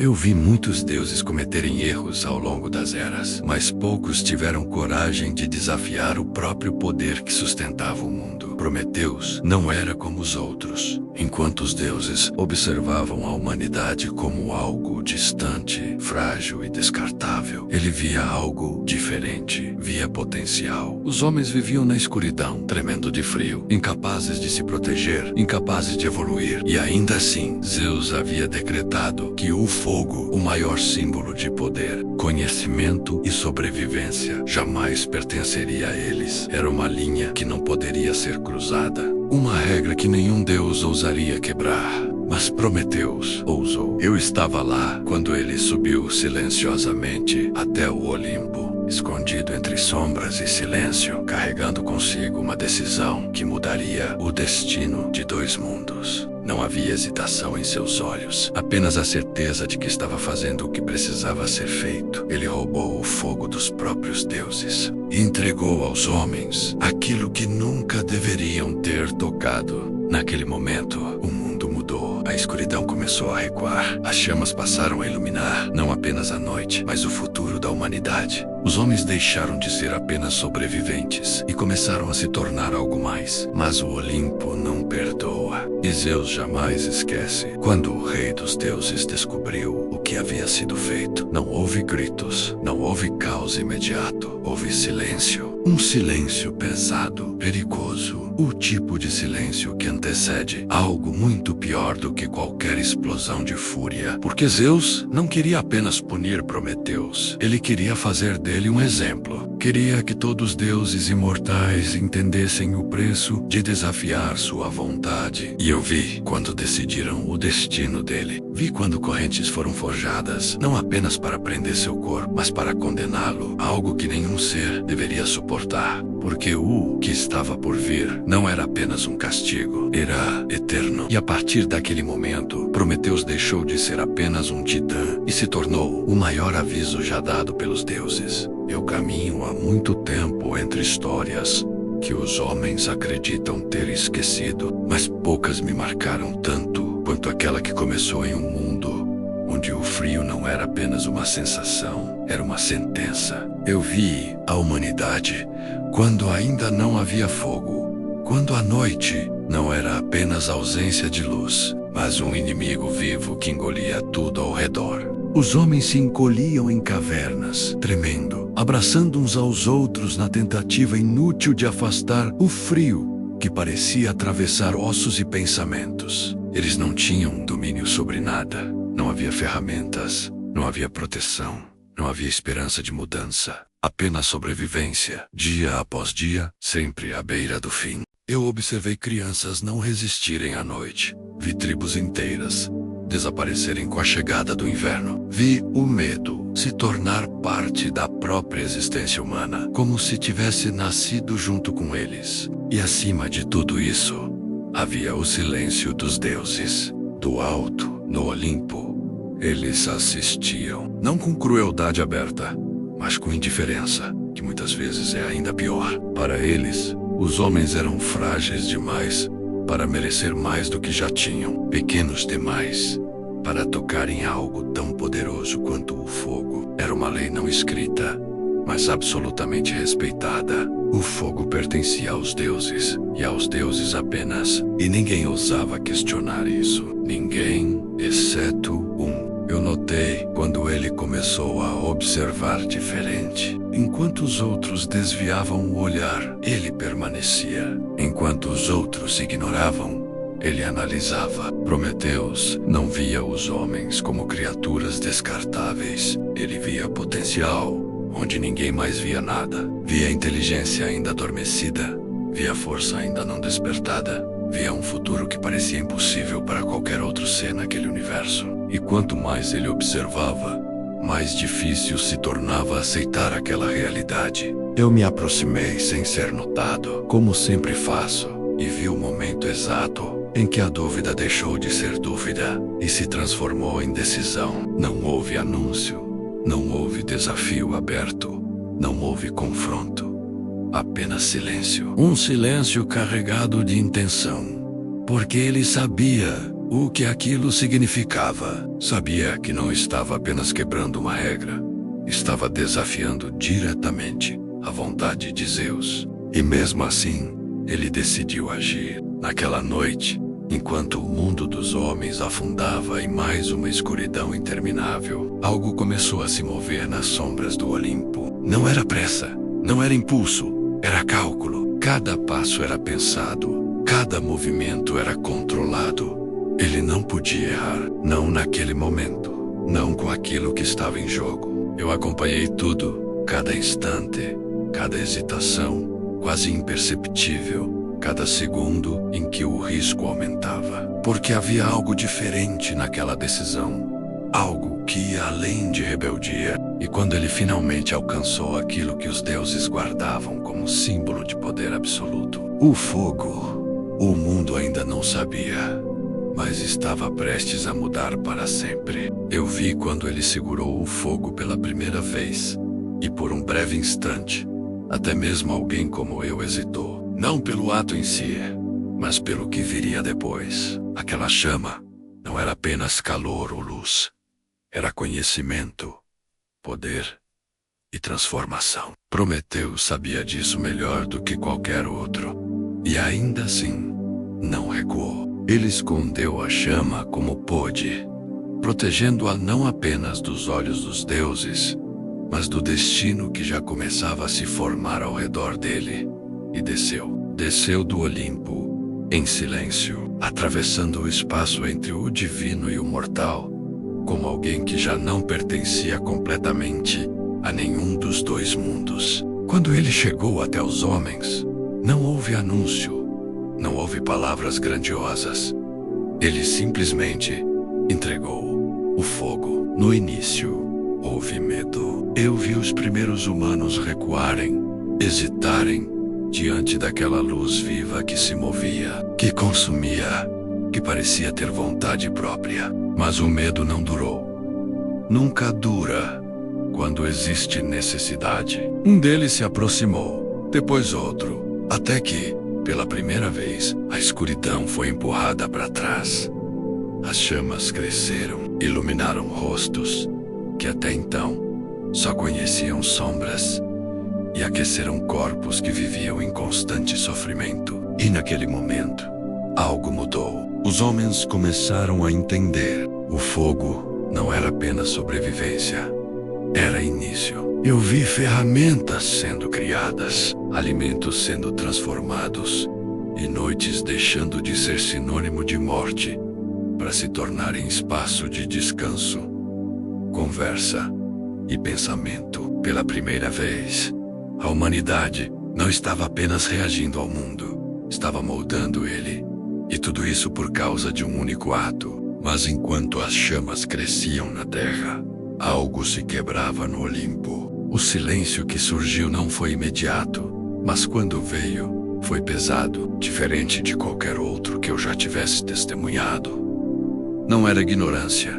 Eu vi muitos deuses cometerem erros ao longo das eras, mas poucos tiveram coragem de desafiar o próprio poder que sustentava o mundo. Prometeus não era como os outros. Enquanto os deuses observavam a humanidade como algo distante, frágil e descartável, ele via algo diferente, via potencial. Os homens viviam na escuridão, tremendo de frio, incapazes de se proteger, incapazes de evoluir. E ainda assim, Zeus havia decretado que o fogo, o maior símbolo de poder, conhecimento e sobrevivência, jamais pertenceria a eles. Era uma linha que não poderia ser cruzada. Uma regra que nenhum deus ousaria quebrar. Mas Prometeus ousou. Eu estava lá quando ele subiu silenciosamente até o Olimpo, escondido entre sombras e silêncio, carregando consigo uma decisão que mudaria o destino de dois mundos. Não havia hesitação em seus olhos, apenas a certeza de que estava fazendo o que precisava ser feito. Ele roubou o fogo dos próprios deuses e entregou aos homens aquilo que nunca deveriam ter tocado. Naquele momento, o mundo mudou. A escuridão começou a recuar. As chamas passaram a iluminar não apenas a noite, mas o futuro da humanidade. Os homens deixaram de ser apenas sobreviventes e começaram a se tornar algo mais. Mas o Olimpo não perdoa. E Zeus jamais esquece. Quando o rei dos deuses descobriu o que havia sido feito, não houve gritos, não houve caos imediato, houve silêncio. Um silêncio pesado, perigoso, o tipo de silêncio que antecede algo muito pior do que qualquer explosão de fúria. Porque Zeus não queria apenas punir Prometeus, ele queria fazer dele um exemplo. Queria que todos os deuses imortais entendessem o preço de desafiar sua vontade. E eu vi quando decidiram o destino dele. Vi quando correntes foram forjadas, não apenas para prender seu corpo, mas para condená-lo a algo que nenhum ser deveria suportar. Porque o que estava por vir não era apenas um castigo, era eterno. E a partir daquele momento, Prometeus deixou de ser apenas um titã e se tornou o maior aviso já dado pelos deuses. Eu caminho há muito tempo entre histórias que os homens acreditam ter esquecido, mas poucas me marcaram tanto quanto aquela que começou em um mundo onde o frio não era apenas uma sensação, era uma sentença. Eu vi a humanidade quando ainda não havia fogo, quando a noite não era apenas ausência de luz, mas um inimigo vivo que engolia tudo ao redor. Os homens se encolhiam em cavernas, tremendo, abraçando uns aos outros na tentativa inútil de afastar o frio que parecia atravessar ossos e pensamentos. Eles não tinham domínio sobre nada. Não havia ferramentas, não havia proteção, não havia esperança de mudança. Apenas sobrevivência, dia após dia, sempre à beira do fim. Eu observei crianças não resistirem à noite. Vi tribos inteiras desaparecerem com a chegada do inverno. Vi o medo se tornar parte da própria existência humana, como se tivesse nascido junto com eles. E acima de tudo isso, havia o silêncio dos deuses. Do alto, no Olimpo, eles assistiam, não com crueldade aberta, mas com indiferença, que muitas vezes é ainda pior. Para eles, os homens eram frágeis demais para merecer mais do que já tinham, pequenos demais para tocar em algo tão poderoso quanto o fogo. Era uma lei não escrita, mas absolutamente respeitada. O fogo pertencia aos deuses, e aos deuses apenas, e ninguém ousava questionar isso. Ninguém, exceto um. Eu notei quando ele começou a observar diferente. Enquanto os outros desviavam o olhar, ele permanecia. Enquanto os outros ignoravam, ele analisava. Prometeus não via os homens como criaturas descartáveis. Ele via potencial onde ninguém mais via nada. Via inteligência ainda adormecida. Via força ainda não despertada. Via um futuro que parecia impossível para qualquer outro ser naquele universo. E quanto mais ele observava, mais difícil se tornava aceitar aquela realidade. Eu me aproximei sem ser notado, como sempre faço, e vi o momento exato em que a dúvida deixou de ser dúvida e se transformou em decisão. Não houve anúncio, não houve desafio aberto, não houve confronto. Apenas silêncio. Um silêncio carregado de intenção. Porque ele sabia o que aquilo significava. Sabia que não estava apenas quebrando uma regra, estava desafiando diretamente a vontade de Zeus. E mesmo assim, ele decidiu agir. Naquela noite, enquanto o mundo dos homens afundava em mais uma escuridão interminável, algo começou a se mover nas sombras do Olimpo. Não era pressa, não era impulso, era cálculo. Cada passo era pensado, cada movimento era controlado. Ele não podia errar, não naquele momento, não com aquilo que estava em jogo. Eu acompanhei tudo, cada instante, cada hesitação, quase imperceptível. Cada segundo em que o risco aumentava. Porque havia algo diferente naquela decisão. Algo que ia além de rebeldia. E quando ele finalmente alcançou aquilo que os deuses guardavam como símbolo de poder absoluto, o fogo, o mundo ainda não sabia, mas estava prestes a mudar para sempre. Eu vi quando ele segurou o fogo pela primeira vez. E por um breve instante, até mesmo alguém como eu hesitou. Não pelo ato em si, mas pelo que viria depois. Aquela chama não era apenas calor ou luz. Era conhecimento, poder e transformação. Prometeu sabia disso melhor do que qualquer outro. E ainda assim, não recuou. Ele escondeu a chama como pôde, protegendo-a não apenas dos olhos dos deuses, mas do destino que já começava a se formar ao redor dele. E desceu do Olimpo, em silêncio, atravessando o espaço entre o divino e o mortal, como alguém que já não pertencia completamente a nenhum dos dois mundos. Quando ele chegou até os homens, não houve anúncio, não houve palavras grandiosas. Ele simplesmente entregou o fogo. No início, houve medo. Eu vi os primeiros humanos recuarem, hesitarem, diante daquela luz viva que se movia, que consumia, que parecia ter vontade própria. Mas o medo não durou. Nunca dura quando existe necessidade. Um deles se aproximou, depois outro, até que, pela primeira vez, a escuridão foi empurrada para trás. As chamas cresceram, iluminaram rostos que até então só conheciam sombras, e aqueceram corpos que viviam em constante sofrimento. E naquele momento, algo mudou. Os homens começaram a entender. O fogo não era apenas sobrevivência, era início. Eu vi ferramentas sendo criadas, alimentos sendo transformados, e noites deixando de ser sinônimo de morte para se tornarem espaço de descanso, conversa e pensamento. Pela primeira vez, a humanidade não estava apenas reagindo ao mundo, estava moldando ele. E tudo isso por causa de um único ato. Mas enquanto as chamas cresciam na terra, algo se quebrava no Olimpo. O silêncio que surgiu não foi imediato, mas quando veio, foi pesado, diferente de qualquer outro que eu já tivesse testemunhado. Não era ignorância,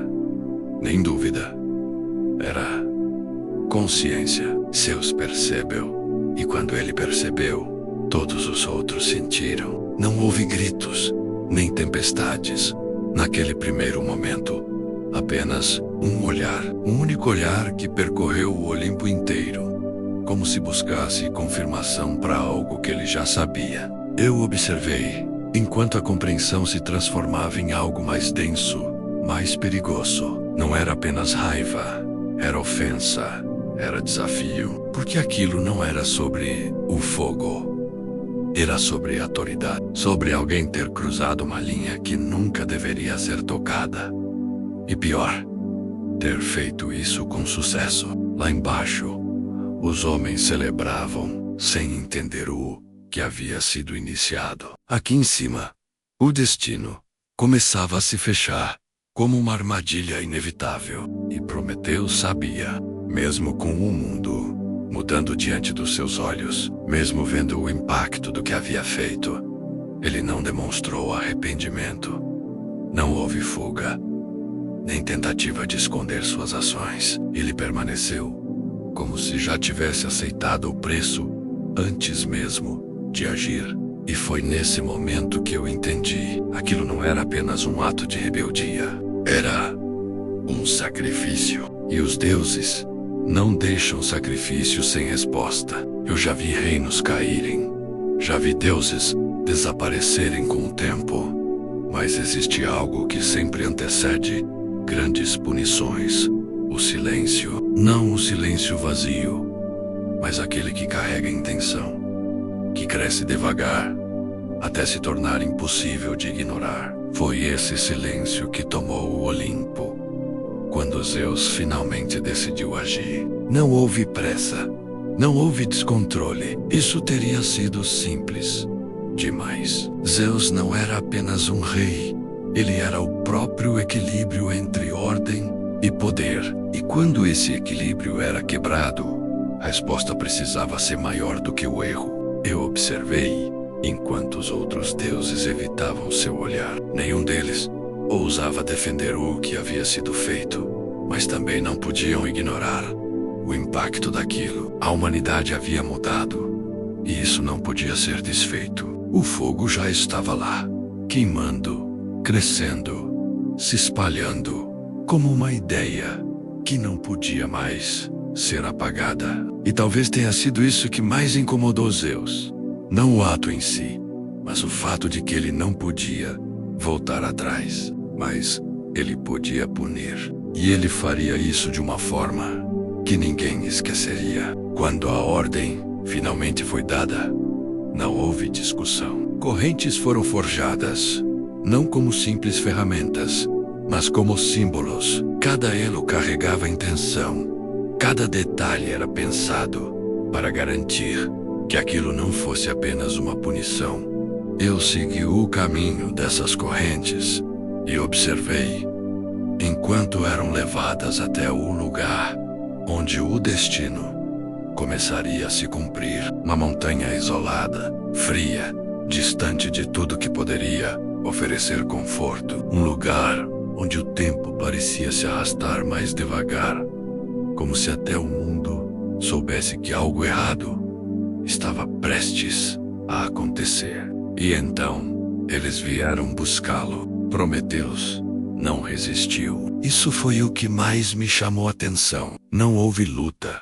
nem dúvida. Era consciência. Zeus percebeu, e quando ele percebeu, todos os outros sentiram. Não houve gritos, nem tempestades. Naquele primeiro momento, apenas um olhar, um único olhar que percorreu o Olimpo inteiro, como se buscasse confirmação para algo que ele já sabia. Eu observei, enquanto a compreensão se transformava em algo mais denso, mais perigoso. Não era apenas raiva, era ofensa. Era desafio, porque aquilo não era sobre o fogo. Era sobre a autoridade, sobre alguém ter cruzado uma linha que nunca deveria ser tocada. E pior, ter feito isso com sucesso. Lá embaixo, os homens celebravam, sem entender o que havia sido iniciado. Aqui em cima, o destino começava a se fechar, como uma armadilha inevitável. E Prometeu sabia. Mesmo com o mundo mudando diante dos seus olhos, mesmo vendo o impacto do que havia feito, ele não demonstrou arrependimento. Não houve fuga, nem tentativa de esconder suas ações. Ele permaneceu, como se já tivesse aceitado o preço antes mesmo de agir. E foi nesse momento que eu entendi. Aquilo não era apenas um ato de rebeldia. Era um sacrifício. E os deuses não deixam sacrifício sem resposta. Eu já vi reinos caírem. Já vi deuses desaparecerem com o tempo. Mas existe algo que sempre antecede grandes punições. O silêncio. Não o silêncio vazio, mas aquele que carrega intenção. Que cresce devagar, até se tornar impossível de ignorar. Foi esse silêncio que tomou o Olimpo, quando Zeus finalmente decidiu agir. Não houve pressa, não houve descontrole. Isso teria sido simples demais. Zeus não era apenas um rei, ele era o próprio equilíbrio entre ordem e poder. E quando esse equilíbrio era quebrado, a resposta precisava ser maior do que o erro. Eu observei, enquanto os outros deuses evitavam seu olhar. Nenhum deles ousava defender o que havia sido feito, mas também não podiam ignorar o impacto daquilo. A humanidade havia mudado, e isso não podia ser desfeito. O fogo já estava lá, queimando, crescendo, se espalhando, como uma ideia que não podia mais ser apagada. E talvez tenha sido isso que mais incomodou Zeus. Não o ato em si, mas o fato de que ele não podia voltar atrás. Mas ele podia punir. E ele faria isso de uma forma que ninguém esqueceria. Quando a ordem finalmente foi dada, não houve discussão. Correntes foram forjadas, não como simples ferramentas, mas como símbolos. Cada elo carregava intenção. Cada detalhe era pensado para garantir que aquilo não fosse apenas uma punição. Eu segui o caminho dessas correntes e observei, enquanto eram levadas até o lugar onde o destino começaria a se cumprir. Uma montanha isolada, fria, distante de tudo que poderia oferecer conforto. Um lugar onde o tempo parecia se arrastar mais devagar, como se até o mundo soubesse que algo errado estava prestes a acontecer. E então, eles vieram buscá-lo. Prometeus não resistiu. Isso foi o que mais me chamou a atenção. Não houve luta,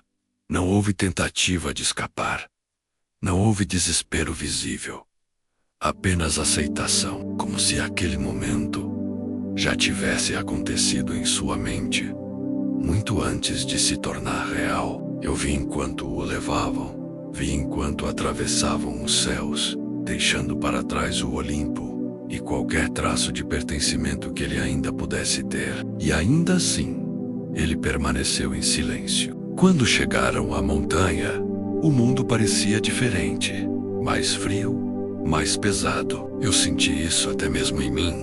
não houve tentativa de escapar, não houve desespero visível. Apenas aceitação, como se aquele momento já tivesse acontecido em sua mente, muito antes de se tornar real. Eu vi enquanto o levavam, vi enquanto atravessavam os céus, deixando para trás o Olimpo e qualquer traço de pertencimento que ele ainda pudesse ter. E ainda assim, ele permaneceu em silêncio. Quando chegaram à montanha, o mundo parecia diferente, mais frio, mais pesado. Eu senti isso até mesmo em mim.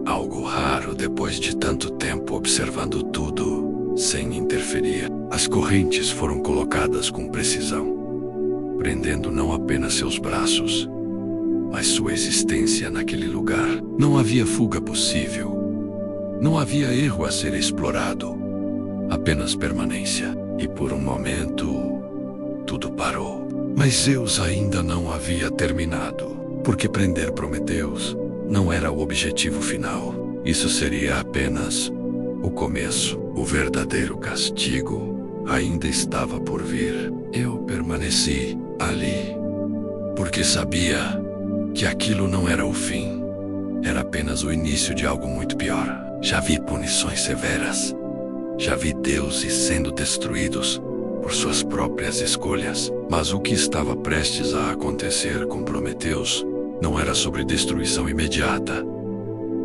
Algo raro depois de tanto tempo observando tudo, sem interferir. As correntes foram colocadas com precisão, prendendo não apenas seus braços, mas sua existência naquele lugar. Não havia fuga possível. Não havia erro a ser explorado. Apenas permanência. E por um momento, tudo parou. Mas Zeus ainda não havia terminado, porque prender Prometeus não era o objetivo final. Isso seria apenas o começo. O verdadeiro castigo ainda estava por vir. Eu permaneci ali, porque sabia que aquilo não era o fim. Era apenas o início de algo muito pior. Já vi punições severas. Já vi deuses sendo destruídos por suas próprias escolhas. Mas o que estava prestes a acontecer com Prometeus não era sobre destruição imediata.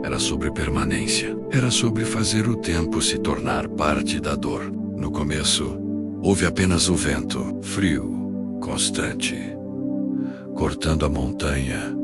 Era sobre permanência. Era sobre fazer o tempo se tornar parte da dor. No começo, houve apenas o vento, frio, constante, cortando a montanha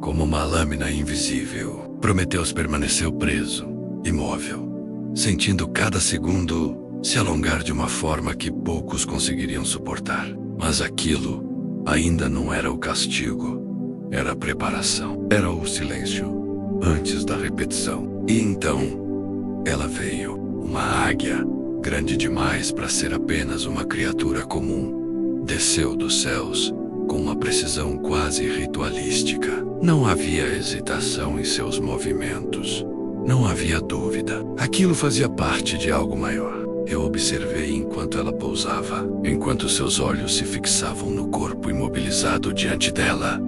como uma lâmina invisível. Prometeus permaneceu preso, imóvel, sentindo cada segundo se alongar de uma forma que poucos conseguiriam suportar. Mas aquilo ainda não era o castigo, era a preparação, era o silêncio antes da repetição. E então, ela veio, uma águia, grande demais para ser apenas uma criatura comum. Desceu dos céus, com uma precisão quase ritualística. Não havia hesitação em seus movimentos. Não havia dúvida. Aquilo fazia parte de algo maior. Eu observei enquanto ela pousava, enquanto seus olhos se fixavam no corpo imobilizado diante dela.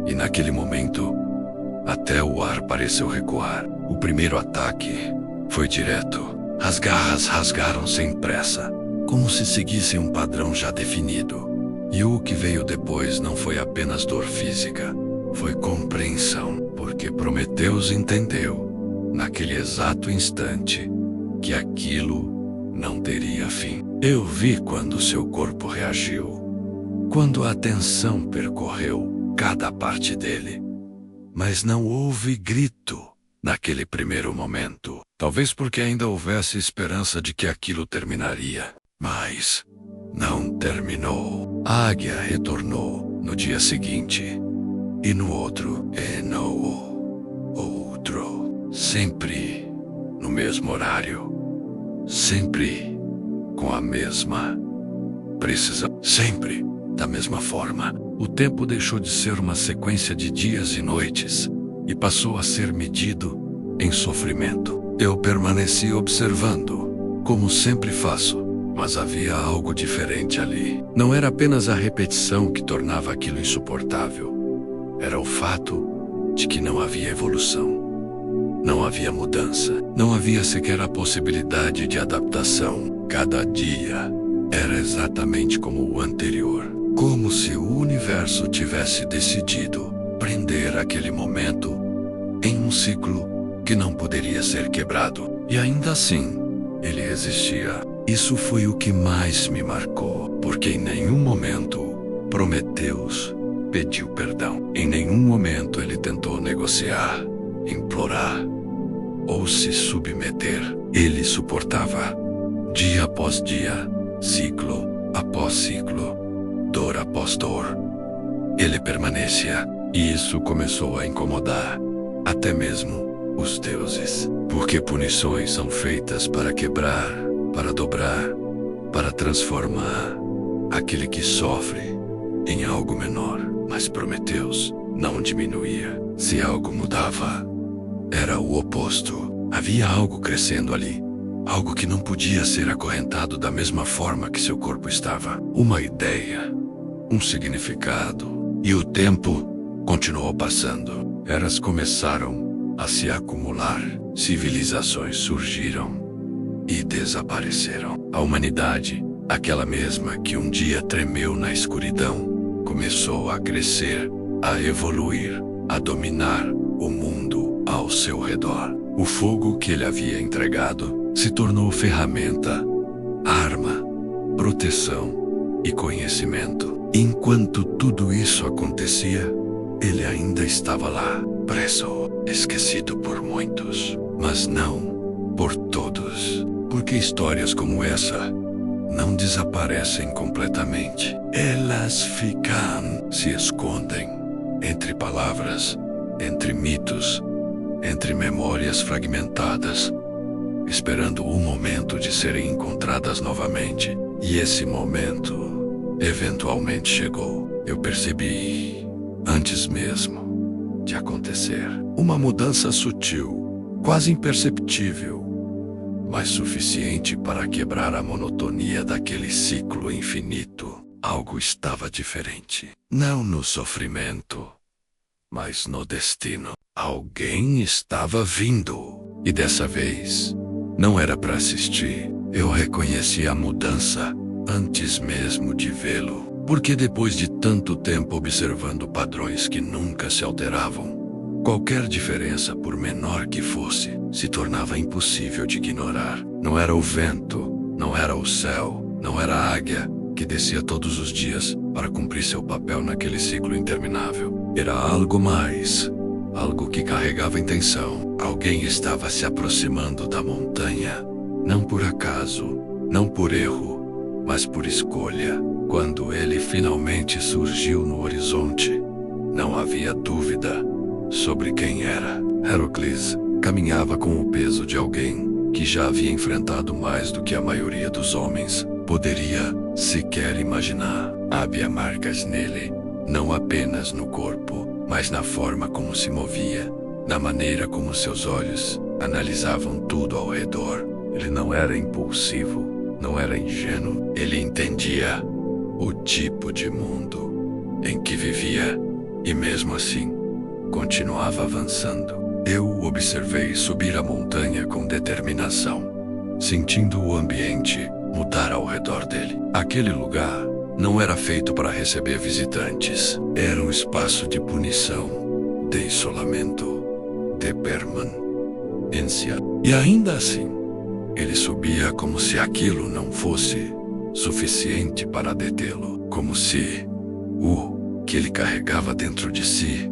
E naquele momento, até o ar pareceu recuar. O primeiro ataque foi direto. As garras rasgaram sem pressa, como se seguissem um padrão já definido. E o que veio depois não foi apenas dor física, foi compreensão, porque Prometeus entendeu, naquele exato instante, que aquilo não teria fim. Eu vi quando seu corpo reagiu, quando a tensão percorreu cada parte dele. Mas não houve grito naquele primeiro momento. Talvez porque ainda houvesse esperança de que aquilo terminaria. Mas não terminou. A águia retornou no dia seguinte. E no outro, e no outro. Sempre no mesmo horário. Sempre com a mesma precisão. Sempre da mesma forma. O tempo deixou de ser uma sequência de dias e noites e passou a ser medido em sofrimento. Eu permaneci observando, como sempre faço, mas havia algo diferente ali. Não era apenas a repetição que tornava aquilo insuportável. Era o fato de que não havia evolução. Não havia mudança. Não havia sequer a possibilidade de adaptação. Cada dia era exatamente como o anterior. Como se o universo tivesse decidido prender aquele momento em um ciclo que não poderia ser quebrado. E ainda assim, ele existia. Isso foi o que mais me marcou, porque em nenhum momento Prometeus pediu perdão. Em nenhum momento ele tentou negociar, implorar ou se submeter. Ele suportava, dia após dia, ciclo após ciclo, dor após dor. Ele permanecia, e isso começou a incomodar até mesmo os deuses. Porque punições são feitas para quebrar, para dobrar, para transformar aquele que sofre em algo menor. Mas Prometeus não diminuía. Se algo mudava, era o oposto. Havia algo crescendo ali. Algo que não podia ser acorrentado da mesma forma que seu corpo estava. Uma ideia, um significado. E o tempo continuou passando. Eras começaram a se acumular. Civilizações surgiram e desapareceram. A humanidade, aquela mesma que um dia tremeu na escuridão, começou a crescer, a evoluir, a dominar o mundo ao seu redor. O fogo que ele havia entregado se tornou ferramenta, arma, proteção e conhecimento. Enquanto tudo isso acontecia, ele ainda estava lá, preso, esquecido por muitos, mas não por todos. Porque histórias como essa não desaparecem completamente. Elas ficam, se escondem entre palavras, entre mitos, entre memórias fragmentadas, esperando o momento de serem encontradas novamente. E esse momento eventualmente chegou. Eu percebi, antes mesmo de acontecer, uma mudança sutil, quase imperceptível, mas suficiente para quebrar a monotonia daquele ciclo infinito. Algo estava diferente. Não no sofrimento, mas no destino. Alguém estava vindo. E dessa vez, não era para assistir. Eu reconheci a mudança antes mesmo de vê-lo. Porque depois de tanto tempo observando padrões que nunca se alteravam, qualquer diferença, por menor que fosse, se tornava impossível de ignorar. Não era o vento, não era o céu, não era a águia que descia todos os dias para cumprir seu papel naquele ciclo interminável. Era algo mais, algo que carregava intenção. Alguém estava se aproximando da montanha, não por acaso, não por erro, mas por escolha. Quando ele finalmente surgiu no horizonte, não havia dúvida sobre quem era. Heracles caminhava com o peso de alguém que já havia enfrentado mais do que a maioria dos homens poderia sequer imaginar. Havia marcas nele não apenas no corpo, mas na forma como se movia, na maneira como seus olhos analisavam tudo ao redor. Ele não era impulsivo, não era ingênuo. Ele entendia o tipo de mundo em que vivia e mesmo assim continuava avançando. Eu o observei subir a montanha com determinação, sentindo o ambiente mudar ao redor dele. Aquele lugar não era feito para receber visitantes. Era um espaço de punição, de isolamento, de permanência. E ainda assim, ele subia como se aquilo não fosse suficiente para detê-lo. Como se o que ele carregava dentro de si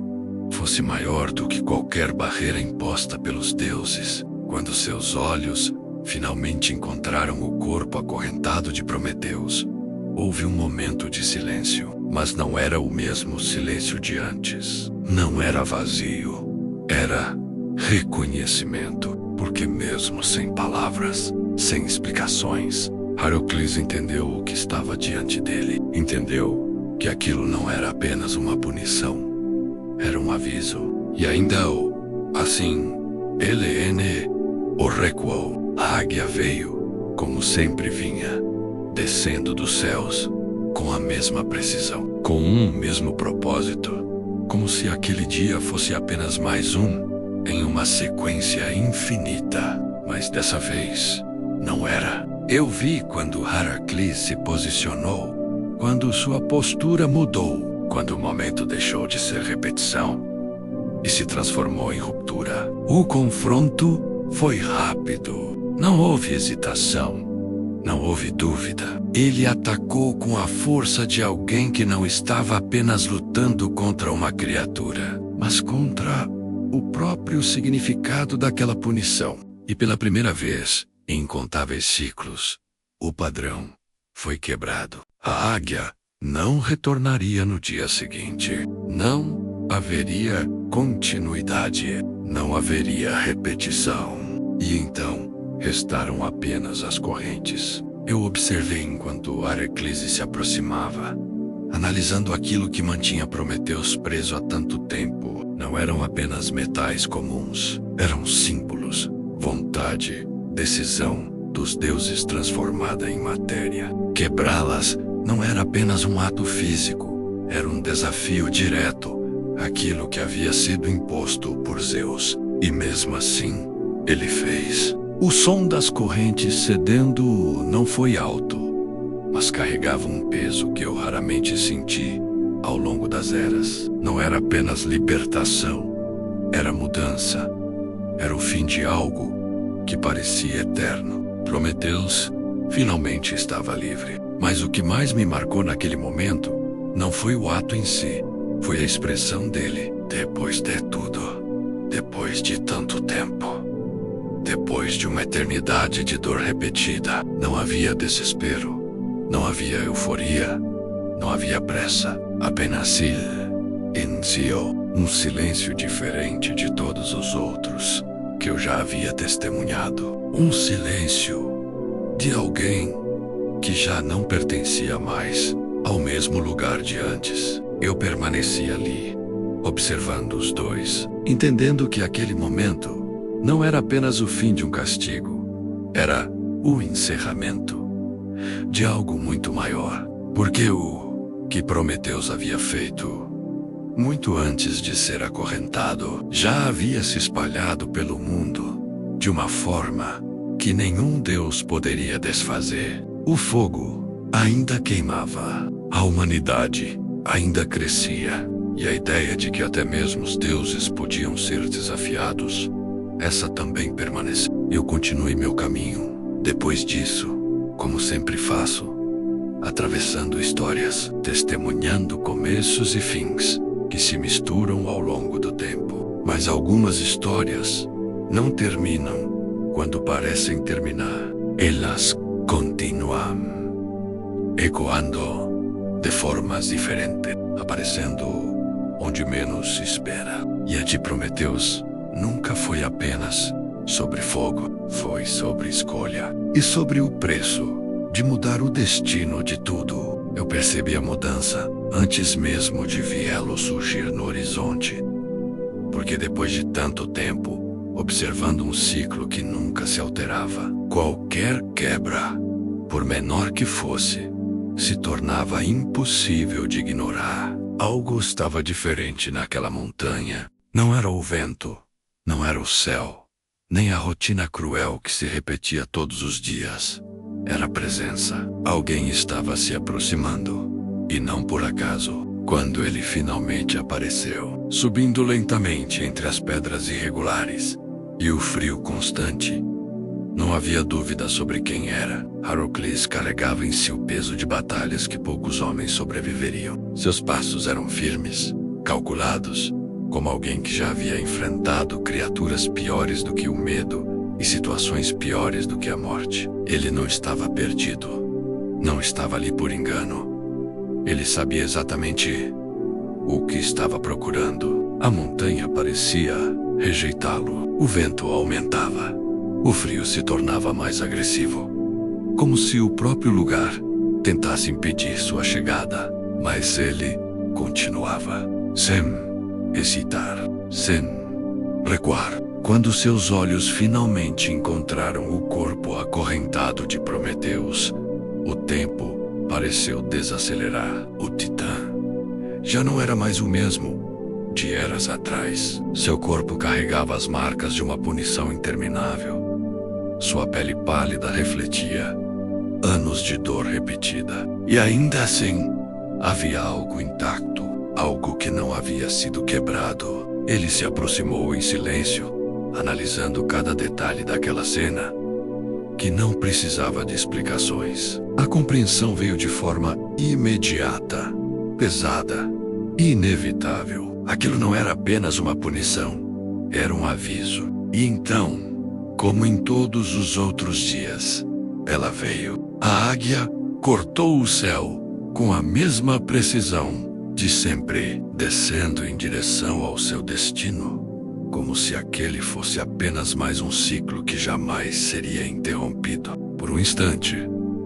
fosse maior do que qualquer barreira imposta pelos deuses. Quando seus olhos finalmente encontraram o corpo acorrentado de Prometeus, houve um momento de silêncio, mas não era o mesmo silêncio de antes. Não era vazio, era reconhecimento, porque mesmo sem palavras, sem explicações, Heracles entendeu o que estava diante dele. Entendeu que aquilo não era apenas uma punição, era um aviso. E ainda assim, Helene o recuou. A águia veio, como sempre vinha, descendo dos céus, com a mesma precisão, com um mesmo propósito, como se aquele dia fosse apenas mais um, em uma sequência infinita. Mas dessa vez, não era. Eu vi quando Heracles se posicionou, quando sua postura mudou, quando o momento deixou de ser repetição e se transformou em ruptura. O confronto foi rápido. Não houve hesitação, não houve dúvida. Ele atacou com a força de alguém que não estava apenas lutando contra uma criatura, mas contra o próprio significado daquela punição. E pela primeira vez em incontáveis ciclos, o padrão foi quebrado. A águia não retornaria no dia seguinte. Não haveria continuidade. Não haveria repetição. E então, restaram apenas as correntes. Eu observei enquanto Heracles se aproximava, analisando aquilo que mantinha Prometeus preso há tanto tempo. Não eram apenas metais comuns. Eram símbolos, vontade, decisão dos deuses transformada em matéria. Quebrá-las não era apenas um ato físico, era um desafio direto àquilo que havia sido imposto por Zeus. E mesmo assim, ele fez. O som das correntes cedendo não foi alto, mas carregava um peso que eu raramente senti ao longo das eras. Não era apenas libertação, era mudança. Era o fim de algo que parecia eterno. Prometeus finalmente estava livre. Mas o que mais me marcou naquele momento não foi o ato em si, foi a expressão dele. Depois de tudo, depois de tanto tempo, depois de uma eternidade de dor repetida, não havia desespero, não havia euforia, não havia pressa, apenas silêncio, um silêncio diferente de todos os outros que eu já havia testemunhado. Um silêncio de alguém que já não pertencia mais ao mesmo lugar de antes. Eu permaneci ali, observando os dois, entendendo que aquele momento não era apenas o fim de um castigo, era o encerramento de algo muito maior. Porque o que Prometeus havia feito, muito antes de ser acorrentado, já havia se espalhado pelo mundo de uma forma que nenhum deus poderia desfazer. O fogo ainda queimava, a humanidade ainda crescia, e a ideia de que até mesmo os deuses podiam ser desafiados, essa também permaneceu. Eu continuei meu caminho. Depois disso, como sempre faço, atravessando histórias, testemunhando começos e fins que se misturam ao longo do tempo. Mas algumas histórias não terminam quando parecem terminar. Elas continuam, ecoando de formas diferentes, aparecendo onde menos se espera. E a de Prometeus nunca foi apenas sobre fogo, foi sobre escolha e sobre o preço de mudar o destino de tudo. Eu percebi a mudança antes mesmo de viê-lo surgir no horizonte. Porque depois de tanto tempo, observando um ciclo que nunca se alterava, qualquer quebra, por menor que fosse, se tornava impossível de ignorar. Algo estava diferente naquela montanha. Não era o vento, não era o céu, nem a rotina cruel que se repetia todos os dias. Era a presença. Alguém estava se aproximando. E não por acaso, quando ele finalmente apareceu, subindo lentamente entre as pedras irregulares e o frio constante, não havia dúvida sobre quem era. Heracles carregava em si o peso de batalhas que poucos homens sobreviveriam. Seus passos eram firmes, calculados, como alguém que já havia enfrentado criaturas piores do que o medo e situações piores do que a morte. Ele não estava perdido. Não estava ali por engano. Ele sabia exatamente o que estava procurando. A montanha parecia rejeitá-lo. O vento aumentava. O frio se tornava mais agressivo, como se o próprio lugar tentasse impedir sua chegada. Mas ele continuava, sem hesitar, sem recuar. Quando seus olhos finalmente encontraram o corpo acorrentado de Prometeus, o tempo pareceu desacelerar. O Titã já não era mais o mesmo de eras atrás. Seu corpo carregava as marcas de uma punição interminável. Sua pele pálida refletia anos de dor repetida. E ainda assim, havia algo intacto, algo que não havia sido quebrado. Ele se aproximou em silêncio, analisando cada detalhe daquela cena, que não precisava de explicações. A compreensão veio de forma imediata, pesada, inevitável. Aquilo não era apenas uma punição, era um aviso. E então, como em todos os outros dias, ela veio. A águia cortou o céu com a mesma precisão de sempre, descendo em direção ao seu destino, como se aquele fosse apenas mais um ciclo que jamais seria interrompido. Por um instante,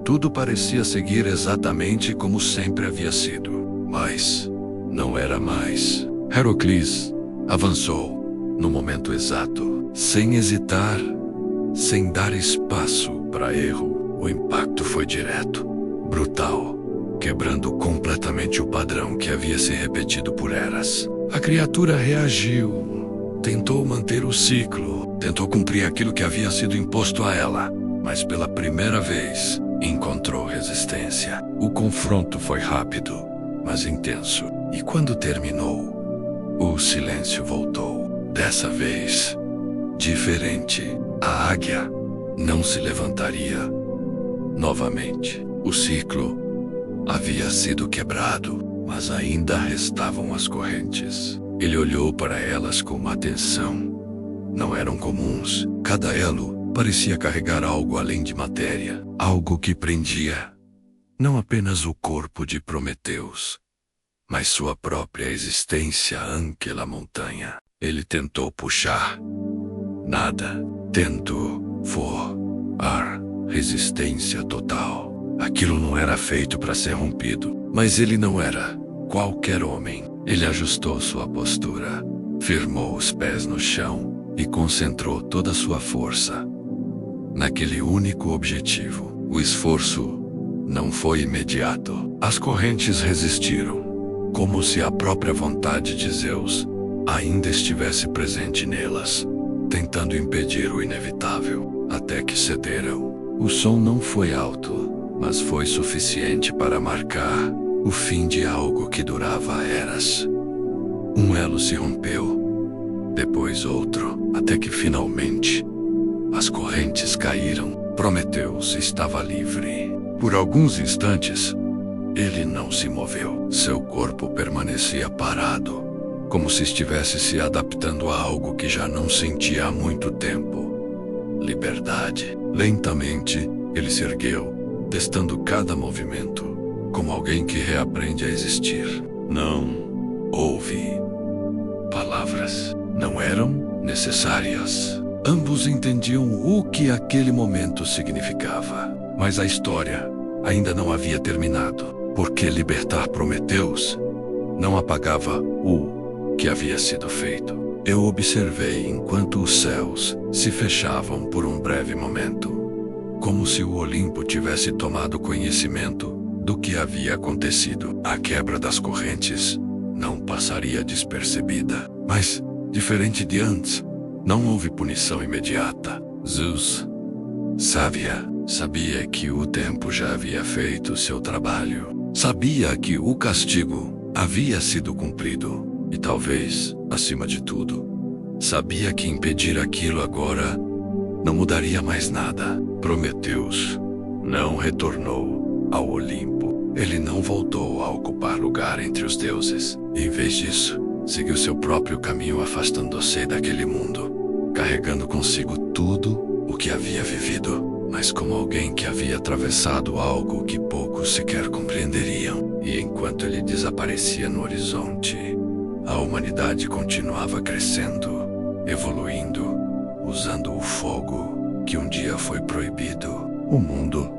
tudo parecia seguir exatamente como sempre havia sido, mas não era mais. Heracles avançou no momento exato, sem hesitar, sem dar espaço para erro. O impacto foi direto, brutal, quebrando completamente o padrão que havia se repetido por eras. A criatura reagiu, tentou manter o ciclo, tentou cumprir aquilo que havia sido imposto a ela, mas pela primeira vez encontrou resistência. O confronto foi rápido, mas intenso, e quando terminou, o silêncio voltou. Dessa vez, diferente, a águia não se levantaria novamente. O ciclo havia sido quebrado, mas ainda restavam as correntes. Ele olhou para elas com atenção. Não eram comuns. Cada elo parecia carregar algo além de matéria, algo que prendia não apenas o corpo de Prometeus, mas sua própria existência àquela montanha. Ele tentou puxar. Nada. Tentou voar. Resistência total. Aquilo não era feito para ser rompido. Mas ele não era qualquer homem. Ele ajustou sua postura, firmou os pés no chão e concentrou toda a sua força naquele único objetivo. O esforço não foi imediato. As correntes resistiram, como se a própria vontade de Zeus ainda estivesse presente nelas, tentando impedir o inevitável, até que cederam. O som não foi alto, mas foi suficiente para marcar o fim de algo que durava eras. Um elo se rompeu, depois outro, até que finalmente as correntes caíram. Prometeus estava livre. Por alguns instantes, ele não se moveu. Seu corpo permanecia parado, como se estivesse se adaptando a algo que já não sentia há muito tempo. Liberdade. Lentamente, ele se ergueu, testando cada movimento, como alguém que reaprende a existir. Não houve palavras. Não eram necessárias. Ambos entendiam o que aquele momento significava, mas a história ainda não havia terminado. Porque libertar Prometeus não apagava o que havia sido feito. Eu observei enquanto os céus se fechavam por um breve momento, como se o Olimpo tivesse tomado conhecimento do que havia acontecido. A quebra das correntes não passaria despercebida. Mas, diferente de antes, não houve punição imediata. Zeus sabia que o tempo já havia feito seu trabalho. Sabia que o castigo havia sido cumprido. E talvez, acima de tudo, sabia que impedir aquilo agora não mudaria mais nada. Prometeus não retornou ao Olimpo. Ele não voltou a ocupar lugar entre os deuses. Em vez disso, seguiu seu próprio caminho, afastando-se daquele mundo, carregando consigo tudo o que havia vivido, mas como alguém que havia atravessado algo que poucos sequer compreenderiam. E enquanto ele desaparecia no horizonte, a humanidade continuava crescendo, evoluindo, usando o fogo que um dia foi proibido. O mundo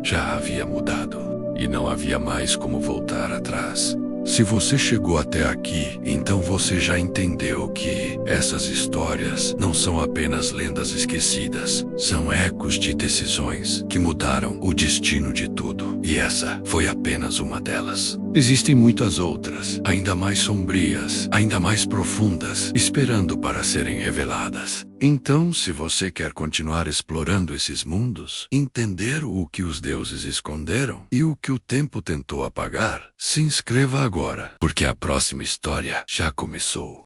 já havia mudado e não havia mais como voltar atrás. Se você chegou até aqui, então você já entendeu que essas histórias não são apenas lendas esquecidas, são ecos de decisões que mudaram o destino de tudo. E essa foi apenas uma delas. Existem muitas outras, ainda mais sombrias, ainda mais profundas, esperando para serem reveladas. Então, se você quer continuar explorando esses mundos, entender o que os deuses esconderam e o que o tempo tentou apagar, se inscreva agora, porque a próxima história já começou.